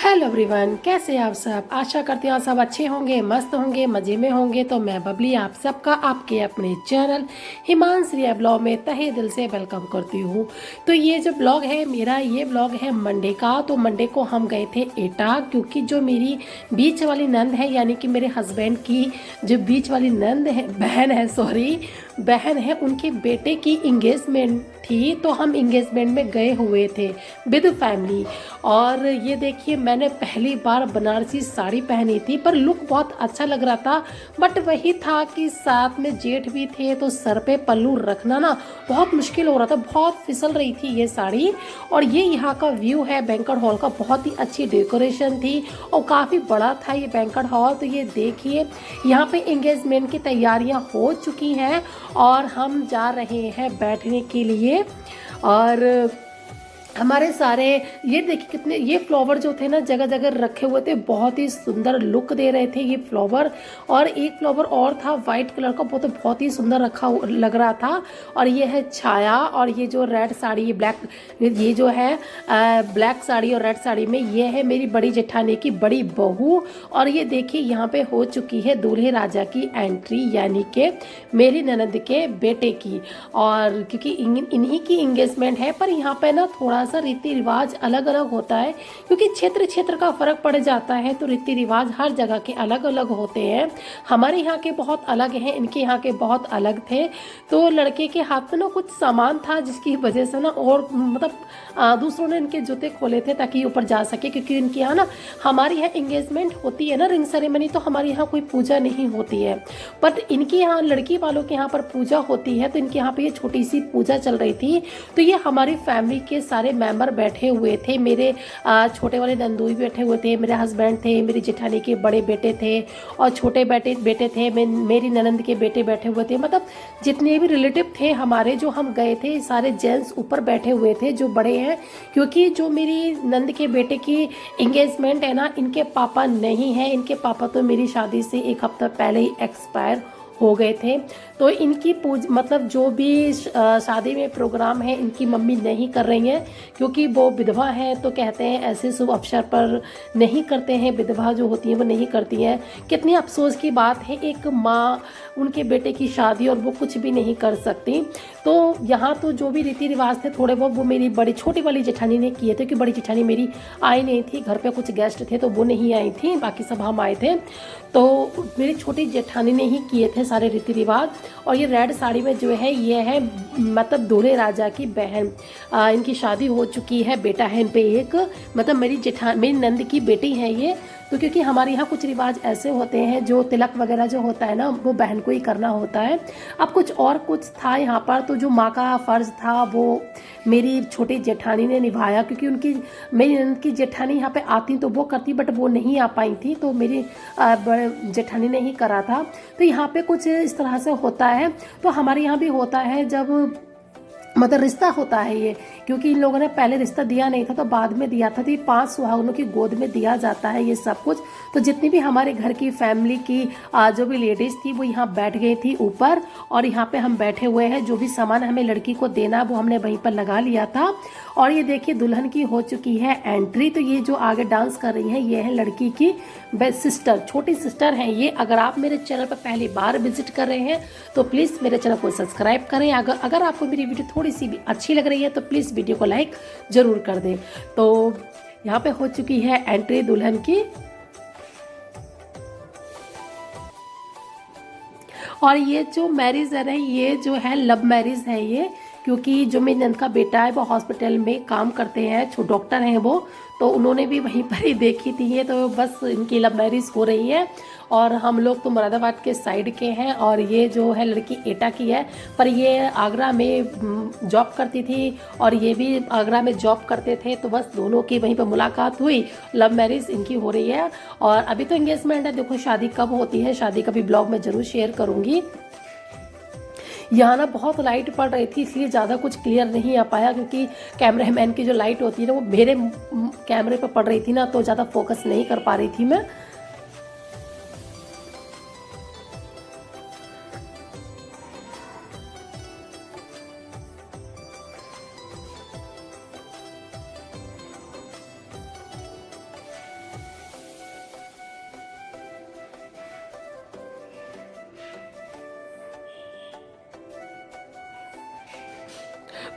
Hello everyone, कैसे हैं आप सब। आशा करती हूँ आप सब अच्छे होंगे, मस्त होंगे, मज़े में होंगे। तो मैं बबली आप सबका आपके अपने चैनल हिमांश्री ब्लॉग में तहे दिल से वेलकम करती हूँ। तो ये जो ब्लॉग है मेरा, ये ब्लॉग है मंडे का। तो मंडे को हम गए थे एटा, क्योंकि जो मेरी बीच वाली नंद है, यानी कि मेरे हस्बैंड की जो बीच वाली नंद है, बहन है, उनके बेटे की इंगेजमेंट थी। तो हम इंगेजमेंट में गए हुए थे विद फैमिली। और ये देखिए, मैंने पहली बार बनारसी साड़ी पहनी थी, पर लुक बहुत अच्छा लग रहा था। बट वही था कि साथ में जेठ भी थे, तो सर पे पल्लू रखना ना बहुत मुश्किल हो रहा था, बहुत फिसल रही थी ये साड़ी। और ये यहाँ का व्यू है बैंक्वेट हॉल का, बहुत ही अच्छी डेकोरेशन थी और काफ़ी बड़ा था ये बैंक्वेट हॉल। तो ये देखिए, यहाँ पे एंगेजमेंट की तैयारियाँ हो चुकी हैं और हम जा रहे हैं बैठने के लिए। और हमारे सारे, ये देखिए कितने ये फ्लावर जो थे ना जगह जगह रखे हुए थे, बहुत ही सुंदर लुक दे रहे थे ये फ्लावर। और एक फ्लावर और था वाइट कलर का, वो तो बहुत ही सुंदर लग रहा था। और ये है छाया, और ये जो रेड साड़ी, ये ब्लैक, ये जो है ब्लैक साड़ी और रेड साड़ी में, ये है मेरी बड़ी जेठानी की बड़ी बहू। और ये देखिए, यहाँ पे हो चुकी है दूल्हे राजा की एंट्री, यानी कि मेरी ननद के बेटे की। और क्योंकि इन्हीं की इंगेजमेंट है, पर यहाँ पे ना थोड़ा सा रीति रिवाज अलग अलग होता है, क्योंकि क्षेत्र क्षेत्र का फर्क पड़ जाता है। तो रीति रिवाज हर जगह के अलग अलग होते हैं। हमारे यहाँ के बहुत अलग हैं, इनके यहाँ के बहुत अलग थे। तो लड़के के हाथ में ना कुछ सामान था, जिसकी वजह से ना, और मतलब दूसरों ने इनके जूते खोले थे ताकि ऊपर जा सके, क्योंकि इनके यहाँ ना, हमारे यहाँ इंगेजमेंट होती है ना रिंग सेरेमनी, तो हमारे यहाँ कोई पूजा नहीं होती है। बट इनके यहाँ लड़की वालों के यहाँ पर पूजा होती है। तो इनके यहाँ पे ये छोटी सी पूजा चल रही थी। तो ये हमारी फैमिली के सारे मेंबर बैठे हुए थे। मेरे छोटे वाले नंदू भी बैठे हुए थे, मेरे हस्बैंड थे, मेरी जेठानी के बड़े बेटे थे, और छोटे बेटे थे, मेरी ननंद के बेटे बैठे हुए थे। मतलब जितने भी रिलेटिव थे हमारे, जो हम गए थे, सारे जेंट्स ऊपर बैठे हुए थे जो बड़े हैं। क्योंकि जो मेरी नंद के बेटे की इंगेजमेंट है ना, इनके पापा नहीं है। इनके पापा तो मेरी शादी से एक हफ्ता पहले ही एक्सपायर हो गए थे। तो इनकी मतलब जो भी शादी में प्रोग्राम है, इनकी मम्मी नहीं कर रही हैं, क्योंकि वो विधवा है। तो कहते हैं ऐसे शुभ अवसर पर नहीं करते हैं, विधवा जो होती हैं वो नहीं करती हैं। कितनी अफसोस की बात है, एक माँ, उनके बेटे की शादी, और वो कुछ भी नहीं कर सकती। तो यहाँ तो जो भी रीति रिवाज थे थोड़े बहुत, वो मेरी बड़ी छोटी वाली जेठानी ने किए थे, क्योंकि बड़ी जेठानी मेरी आई नहीं थी, घर पे कुछ गेस्ट थे तो वो नहीं आई थी, बाकी सब हम आए थे। तो मेरी छोटी जेठानी ने ही किए थे सारे रीति रिवाज। और ये रेड साड़ी में जो है, ये है मतलब दूल्हे राजा की बहन। इनकी शादी हो चुकी है, बेटा है इन पे एक, मतलब मेरी नंद की बेटी है ये। तो क्योंकि हमारे यहाँ कुछ रिवाज ऐसे होते हैं, जो तिलक वगैरह जो होता है ना, वो बहन को ही करना होता है। अब कुछ था यहाँ पर। तो जो माँ का फ़र्ज़ था वो मेरी छोटी जेठानी ने निभाया, क्योंकि उनकी, मेरी नंद की जेठानी यहाँ पे आती तो वो करती, बट वो नहीं आ पाई थी, तो मेरी बड़े जेठानी ने ही करा था। तो यहाँ पे कुछ इस तरह से होता है। तो हमारे यहाँ भी होता है, जब मतलब रिश्ता होता है ये, क्योंकि इन लोगों ने पहले रिश्ता दिया नहीं था, तो बाद में दिया था। तो ये 5 सुहागनों की गोद में दिया जाता है ये सब कुछ। तो जितनी भी हमारे घर की फैमिली की जो भी लेडीज़ थी, वो यहाँ बैठ गई थी ऊपर, और यहाँ पे हम बैठे हुए हैं। जो भी सामान हमें लड़की को देना, वो हमने वहीं पर लगा लिया था। और ये देखिए, दुल्हन की हो चुकी है एंट्री। तो ये जो आगे डांस कर रही हैं, ये है लड़की की बेस्ट सिस्टर, छोटी सिस्टर हैं ये। अगर आप मेरे चैनल पर पहली बार विजिट कर रहे हैं, तो प्लीज़ मेरे चैनल को सब्सक्राइब करें। अगर आपको मेरी वीडियो थोड़ी सी भी अच्छी लग रही है, तो प्लीज़ वीडियो को लाइक ज़रूर कर दें। तो यहाँ पे हो चुकी है एंट्री दुल्हन की। और ये जो मैरिज है ना, ये जो है लव मैरिज है ये, क्योंकि जो मेरी नंद का बेटा है वो हॉस्पिटल में काम करते हैं, डॉक्टर हैं वो। तो उन्होंने भी वहीं पर ही देखी थी ये, तो बस इनकी लव मैरिज हो रही है। और हम लोग तो मुरादाबाद के साइड के हैं, और ये जो है लड़की एटा की है, पर ये आगरा में जॉब करती थी, और ये भी आगरा में जॉब करते थे। तो बस दोनों की वहीं पर मुलाकात हुई, लव मैरिज इनकी हो रही है। और अभी तो एंगेजमेंट है, देखो शादी कब होती है, शादी का भी ब्लॉग मैं ज़रूर शेयर करूँगी। यहाँ ना बहुत लाइट पड़ रही थी, इसलिए ज़्यादा कुछ क्लियर नहीं आ पाया, क्योंकि कैमरामैन की जो लाइट होती है ना, वो मेरे कैमरे पर पड़ रही थी ना, तो ज़्यादा फोकस नहीं कर पा रही थी मैं।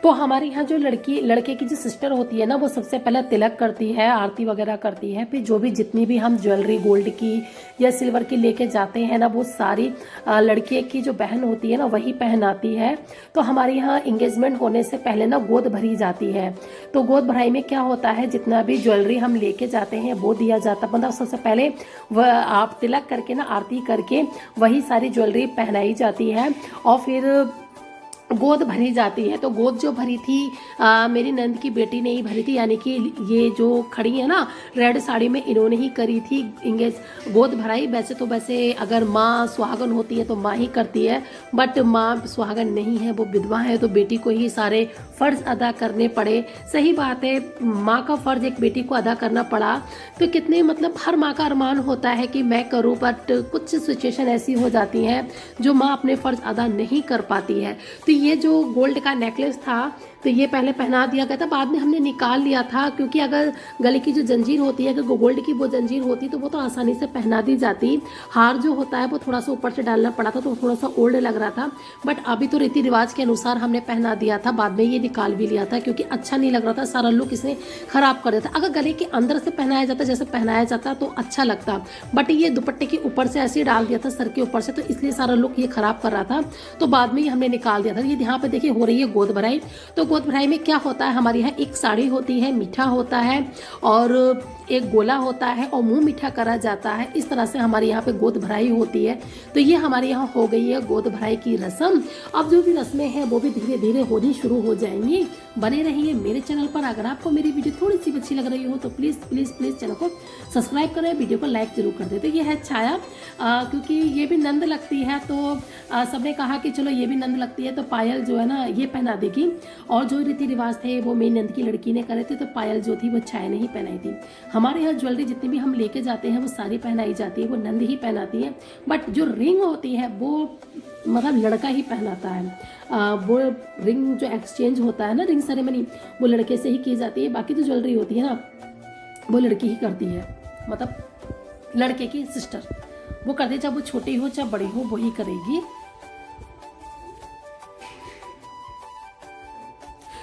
तो हमारे यहाँ जो लड़के की जो सिस्टर होती है ना, वो सबसे पहले तिलक करती है, आरती वगैरह करती है। फिर जो भी जितनी भी हम ज्वेलरी गोल्ड की या सिल्वर की लेके जाते हैं ना, वो सारी लड़के की जो बहन होती है ना, वही पहनाती है। तो हमारे यहाँ इंगेजमेंट होने से पहले ना गोद भरी जाती है। तो गोद भराई में क्या होता है, जितना भी ज्वेलरी हम लेके जाते हैं वो दिया जाता है। मतलब सबसे पहले वह आप तिलक करके ना, आरती करके वही सारी ज्वेलरी पहनाई जाती है और फिर गोद भरी जाती है। तो गोद जो भरी थी मेरी नंद की बेटी ने ही भरी थी, यानी कि ये जो खड़ी है ना रेड साड़ी में, इन्होंने ही करी थी गोद भराई। वैसे अगर माँ सुहागन होती है तो माँ ही करती है, बट माँ सुहागन नहीं है, वो विधवा है, तो बेटी को ही सारे फ़र्ज अदा करने पड़े। सही बात है, माँ का फ़र्ज एक बेटी को अदा करना पड़ा। तो कितने मतलब हर माँ का अरमान होता है कि मैं करूँ, बट कुछ सिचुएशन ऐसी हो जाती हैं जो माँ अपने फ़र्ज अदा नहीं कर पाती है। तो ये जो गोल्ड का नेकलेस था, तो ये पहले पहना दिया गया था, बाद में हमने निकाल लिया था, क्योंकि अगर गले की जो जंजीर होती है, अगर गोल्ड की वो जंजीर होती तो वो तो आसानी से पहना दी जाती। हार जो होता है वो थोड़ा सा ऊपर से डालना पड़ा था, तो थोड़ा सा ओल्ड लग रहा था। बट अभी तो रीति रिवाज के अनुसार हमने पहना दिया था, बाद में ये निकाल भी लिया था, क्योंकि अच्छा नहीं लग रहा था, सारा लुक इसने खराब कर दिया था। अगर गले के अंदर से पहनाया जाता, जैसे पहनाया जाता, तो अच्छा लगता, बट ये दुपट्टे के ऊपर से ऐसे डाल दिया था, सर के ऊपर से, तो इसलिए सारा लुक ये खराब कर रहा था। तो बाद में ये हमने निकाल दिया था। ये यहाँ पे देखिए हो रही है गोद भराई। तो गोद भराई में क्या होता है, हमारे यहाँ एक साड़ी होती है, मीठा होता है और एक गोला होता है और मुंह मीठा करा जाता है। इस तरह से हमारे यहाँ पे गोद भराई होती है। तो ये हमारे यहाँ हो गई है गोद भराई की रस्म। अब जो भी रस्में हैं वो भी धीरे धीरे होनी शुरू हो जाएंगी। बने रहिए मेरे चैनल पर। अगर आपको मेरी वीडियो थोड़ी सी अच्छी लग रही हो तो प्लीज़ प्लीज़ प्लीज़ चैनल को सब्सक्राइब करें, वीडियो को लाइक जरूर कर दें। तो ये है छाया, क्योंकि ये भी नंद लगती है, तो सबने कहा कि चलो ये भी नंद लगती है तो पायल जो है ना ये पहना देगी। और जो रीति रिवाज थे वो मेरी नंद की लड़की ने करे थे, तो पायल जो थी वो छाया ने ही पहनाई थी। हमारे यहाँ ज्वेलरी जितनी भी हम लेके जाते हैं वो सारी पहनाई जाती है, वो नंद ही पहनाती है। बट जो रिंग होती है वो मतलब लड़का ही पहनाता है। वो रिंग जो एक्सचेंज होता है ना, रिंग सेरेमनी, वो लड़के से ही की जाती है। बाकी जो ज्वेलरी होती है ना वो लड़की ही करती है, मतलब लड़के की सिस्टर वो करती है, चाहे वो छोटी हो चाहे बड़ी हो, वो ही करेगी।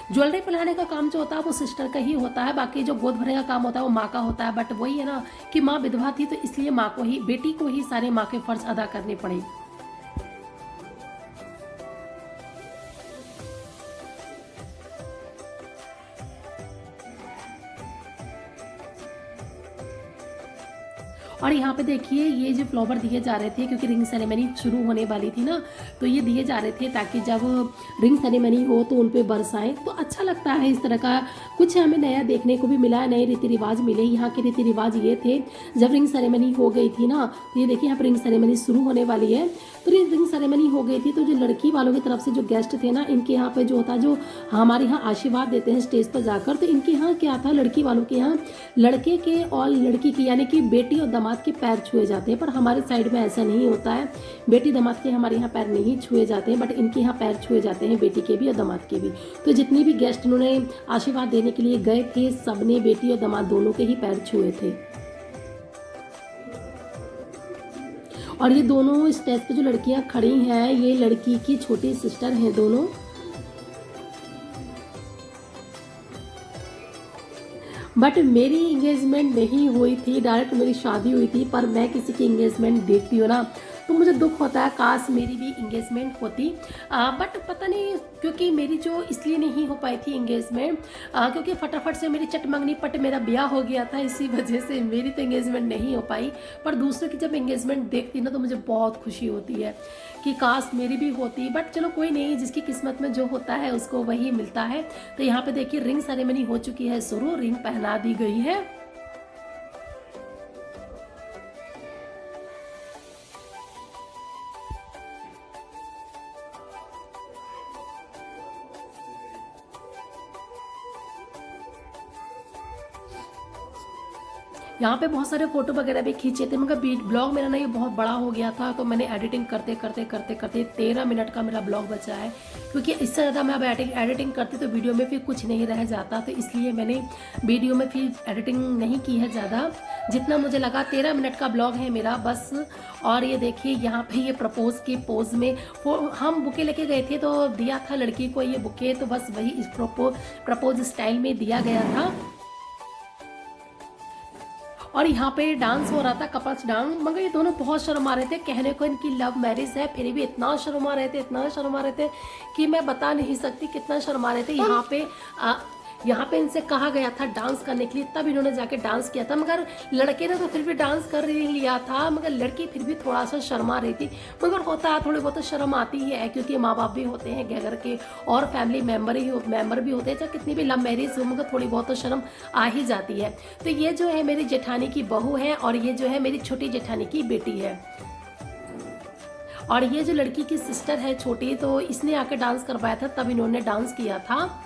ज्वेलरी पहनाने का काम जो होता है वो सिस्टर का ही होता है, बाकी जो गोद भरने का काम होता है वो माँ का होता है। बट वही है ना कि माँ विधवा थी, तो इसलिए माँ को ही, बेटी को ही सारे माँ के फर्ज अदा करने पड़े। और यहाँ पे देखिए ये जो फ्लावर दिए जा रहे थे, क्योंकि रिंग सेरेमनी शुरू होने वाली थी ना, तो ये दिए जा रहे थे ताकि जब रिंग सेरेमनी हो तो उन पे बरसाएं, तो अच्छा लगता है। इस तरह का कुछ हमें नया देखने को भी मिला, नए रीति रिवाज मिले। यहाँ के रीति रिवाज ये थे, जब रिंग सेरेमनी हो गई थी ना, तो ये देखिए यहाँ पर रिंग सेरेमनी शुरू होने वाली है। तो रिंग सेरेमनी हो गई थी, तो जो लड़की वालों की तरफ से जो गेस्ट थे ना, इनके यहाँ पे जो होता है, जो हमारे यहाँ आशीर्वाद देते हैं स्टेज पर जाकर, तो इनके यहाँ क्या था, लड़की वालों के यहाँ लड़के के और लड़की की, यानी कि बेटी और दामाद के पैर छुए जाते हैं। पर हमारे साइड में ऐसा नहीं होता है, बेटी दामाद के हमारे यहाँ पैर नहीं छुए जाते हैं, बट इनके यहाँ पैर छुए जाते हैं, बेटी के भी और दामाद के भी। तो जितनी भी गेस्ट उन्होंने आशीर्वाद देने के लिए गए थे, सबने बेटी और दामाद दोनों के ही पैर छुए थे। और ये दोनों स्टेज पे जो लड़कियां खड़ी हैं, ये लड़की की छोटी सिस्टर हैं दोनों। बट मेरी इंगेजमेंट नहीं हुई थी, डायरेक्ट मेरी शादी हुई थी। पर मैं किसी की इंगेजमेंट देखती हूँ ना तो मुझे दुख होता है, काश मेरी भी इंगेजमेंट होती। बट पता नहीं क्योंकि मेरी जो इसलिए नहीं हो पाई थी इंगेजमेंट, क्योंकि फटाफट से मेरी चटमंगनी पट मेरा ब्याह हो गया था, इसी वजह से मेरी तो इंगेजमेंट नहीं हो पाई। पर दूसरों की जब इंगेजमेंट देखती ना तो मुझे बहुत खुशी होती है कि काश मेरी भी होती। बट चलो कोई नहीं, जिसकी किस्मत में जो होता है उसको वही मिलता है। तो यहाँ पे देखिए रिंग सेरेमनी हो चुकी है शुरू, रिंग पहना दी गई है। यहाँ पे बहुत सारे फोटो वगैरह भी खींचे थे, मगर ब्लॉग मेरा ना ये बहुत बड़ा हो गया था, तो मैंने एडिटिंग करते करते करते करते 13 मिनट का मेरा ब्लॉग बचा है। क्योंकि इससे ज़्यादा मैं अब एडिटिंग करती तो वीडियो में फिर कुछ नहीं रह जाता, तो इसलिए मैंने वीडियो में फिर एडिटिंग नहीं की है ज़्यादा। जितना मुझे लगा 13 मिनट का ब्लॉग है मेरा बस। और ये देखिए यहाँ पे ये प्रपोज के पोज में वो हम बुके लेके गए थे तो दिया था लड़की को ये बुके, तो बस वही इस प्रपोज स्टाइल में दिया गया था। और यहाँ पे डांस हो रहा था, कपल्स डांस, मगर ये दोनों बहुत शर्मा रहे थे। कहने को इनकी लव मैरिज है, फिर भी इतना शर्मा रहे थे, इतना शर्मा रहे थे कि मैं बता नहीं सकती कितना शर्मा रहे थे। यहाँ पे इनसे कहा गया था डांस करने के लिए, तब इन्होंने जाके डांस किया था। मगर लड़के ने तो फिर भी डांस कर लिया था, मगर लड़की फिर भी थोड़ा सा शर्मा रही थी। मगर होता है, थोड़ी बहुत शर्म आती ही है, क्योंकि माँ बाप भी होते हैं घर के और फैमिली मेंबर भी होते हैं, चाहे कितनी भी लव मैरिज हो, मगर थोड़ी बहुत तो शर्म आ ही जाती है। तो ये जो है मेरी जेठानी की बहू है और ये जो है मेरी छोटी जेठानी की बेटी है। और ये जो लड़की की सिस्टर है छोटी, तो इसने आके डांस करवाया था, तब इन्होंने डांस किया था।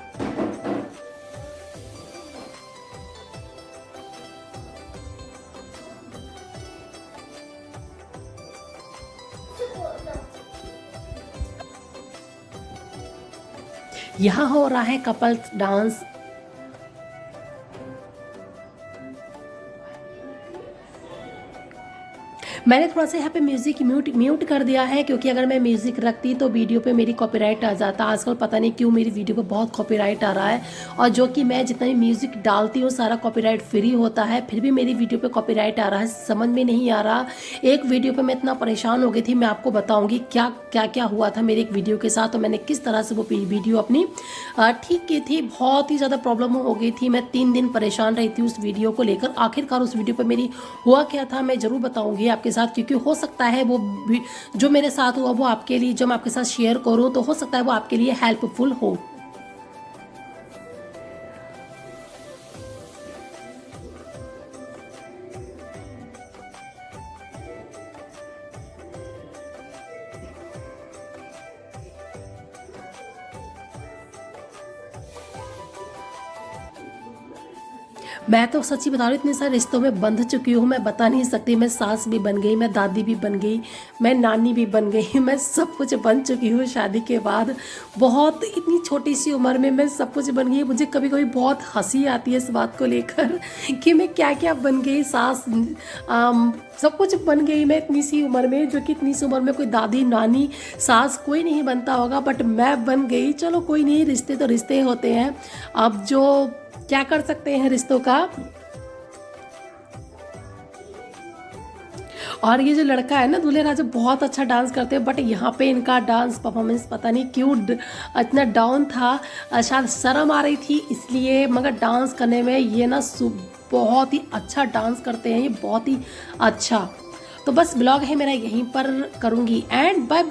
यहाँ हो रहा है कपल्स डांस। मैंने थोड़ा सा यहाँ पे म्यूज़िक म्यूट कर दिया है, क्योंकि अगर मैं म्यूज़िक रखती तो वीडियो पे मेरी कॉपीराइट आ जाता। आजकल पता नहीं क्यों मेरी वीडियो पे बहुत कॉपीराइट आ रहा है, और जो कि मैं जितना भी म्यूज़िक डालती हूँ सारा कॉपीराइट फ्री होता है, फिर भी मेरी वीडियो पे कॉपीराइट आ रहा है, समझ में नहीं आ रहा। एक वीडियो पर मैं इतना परेशान हो गई थी, मैं आपको बताऊँगी क्या क्या हुआ था मेरे एक वीडियो के साथ, तो मैंने किस तरह से वो वीडियो अपनी ठीक की थी। बहुत ही ज़्यादा प्रॉब्लम हो गई थी, मैं 3 दिन परेशान रही थी उस वीडियो को लेकर। आखिरकार उस वीडियो पर मेरी हुआ क्या था मैं ज़रूर बताऊँगी आपके साथ, क्योंकि हो सकता है वो जो मेरे साथ हुआ वो आपके लिए, जो मैं आपके साथ शेयर करूं, तो हो सकता है वो आपके लिए हेल्पफुल हो। मैं तो सच्ची बता रही हूँ, इतने सारे रिश्तों में बंध चुकी हूँ, मैं बता नहीं सकती। मैं सास भी बन गई, मैं दादी भी बन गई, मैं नानी भी बन गई, मैं सब कुछ बन चुकी हूँ शादी के बाद। बहुत इतनी छोटी सी उम्र में मैं सब कुछ बन गई। मुझे कभी कभी बहुत हंसी आती है इस बात को लेकर कि मैं क्या क्या बन गई, सास सब कुछ बन गई मैं इतनी सी उम्र में, जो कि इतनी सी उम्र में कोई दादी नानी सास कोई नहीं बनता होगा, बट मैं बन गई। चलो कोई नहीं, रिश्ते तो रिश्ते होते हैं, अब जो क्या कर सकते हैं रिश्तों का। और ये जो लड़का है ना दूल्हे राजा, बहुत अच्छा डांस करते हैं, बट यहाँ पे इनका डांस परफॉर्मेंस पता नहीं क्यों इतना डाउन था। शायद शर्म आ रही थी इसलिए, मगर डांस करने में ये ना बहुत ही अच्छा डांस करते हैं ये, बहुत ही अच्छा। तो बस ब्लॉग है मेरा यहीं पर करूँगी एंड बाय।